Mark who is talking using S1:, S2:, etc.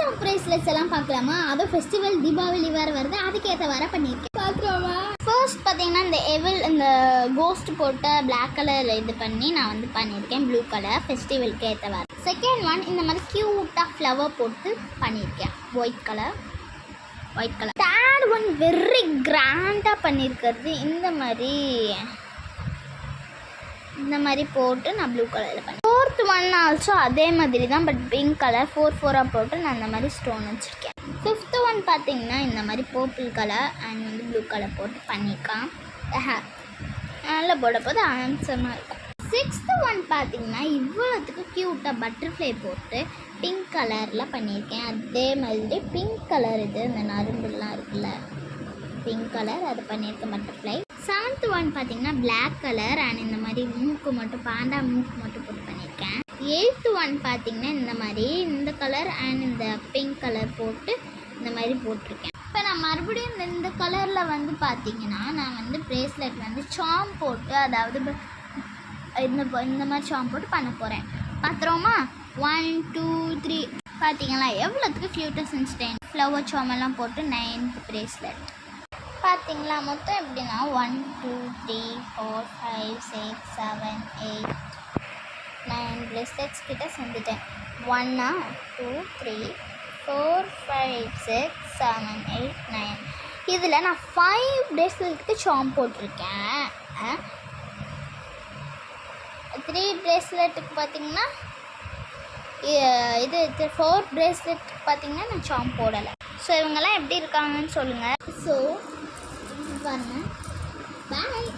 S1: Stock ப்ரைஸ்லெட்ஸ் எல்லாம் பார்க்கலாமா? அதுவும் ஃபெஸ்டிவல் தீபாவளி வேறு வருது, அதுக்கேற்ற வர பண்ணியிருக்கேன். பார்க்குறோமா? ஃபர்ஸ்ட் பார்த்தீங்கன்னா இந்த கோஸ்ட் போட்ட பிளாக் கலர் இது பண்ணி நான் வந்து பண்ணியிருக்கேன். ப்ளூ கலர் ஃபெஸ்டிவலுக்கு ஏற்ற வர. செகண்ட் ஒன் இந்த மாதிரி க்யூட்டாக ஃப்ளவர் போட்டு பண்ணியிருக்கேன். White colour. Third one very கிராண்டாக பண்ணியிருக்கிறது இந்த மாதிரி போட்டு நான் ப்ளூ கலரில் பண்ணேன். ஃபோர்த் ஒன் ஆல்சோ அதே மாதிரி தான், பட் பிங்க் கலர் 4 போட்டு நான் இந்த மாதிரி ஸ்டோன் வச்சுருக்கேன். ஃபிஃப்த்து ஒன் பார்த்தீங்கன்னா இந்த மாதிரி பர்பிள் கலர் அண்ட் வந்து ப்ளூ கலர் போட்டு பண்ணியிருக்கான். நல்லா போட போது ஆன்சமாக இருக்கும். சிக்ஸ்த்து ஒன் பார்த்தீங்கன்னா இவ்வளோத்துக்கு க்யூட்டாக பட்டர்ஃப்ளை போட்டு பிங்க் கலரில் பண்ணியிருக்கேன். அதே மாதிரி பிங்க் கலர் இது இந்த நரம்புலாம் இருக்குல்ல, பிங்க் கலர் அது பண்ணியிருக்கேன் பட்டர்ஃப்ளை. செவன்த் ஒன் பார்த்தீங்கன்னா பிளாக் கலர் அண்ட் இந்த மாதிரி மூக்கு மட்டும் பாண்டா மூக்கு மட்டும் போட்டு பண்ணியிருக்கேன். எயித்து ஒன் பார்த்தீங்கன்னா இந்த மாதிரி இந்த கலர் அண்ட் இந்த பிங்க் கலர் போட்டு இந்த மாதிரி போட்டிருக்கேன். இப்போ நான் மறுபடியும் இந்த கலரில் வந்து பார்த்தீங்கன்னா நான் வந்து ப்ரேஸ்லெட் வந்து சாம் போட்டு, அதாவது இந்த மாதிரி சாம் போட்டு பண்ண போகிறேன். பார்த்துருவோமா? 1 2 3 பார்த்தீங்களா எவ்வளோத்துக்கு க்யூட்டாக செஞ்சுட்டேன். ஃப்ளவர் சாமெல்லாம் போட்டு 9th ப்ரேஸ்லெட் பார்த்தீங்களா. மொத்தம் எப்படின்னா 1 2 3 4 5 6 7 8 9 ப்ரேஸ்லெட்ஸ் கிட்ட செஞ்சுட்டேன். 1 2 3 4 5 6 7 8 9. இதில் நான் 5 ப்ரேஸ்லெட்டுக்கு சாம் போட்டிருக்கேன். 3 ப்ரேஸ்லெட்டுக்கு பார்த்தீங்கன்னா இது 4 ப்ரேஸ்லெட்டுக்கு பார்த்தீங்கன்னா நான் சாம் போடலை. ஸோ இவங்கெல்லாம் எப்படி இருக்காங்கன்னு சொல்லுங்கள். ஸோ பாருங்கள். பாய்.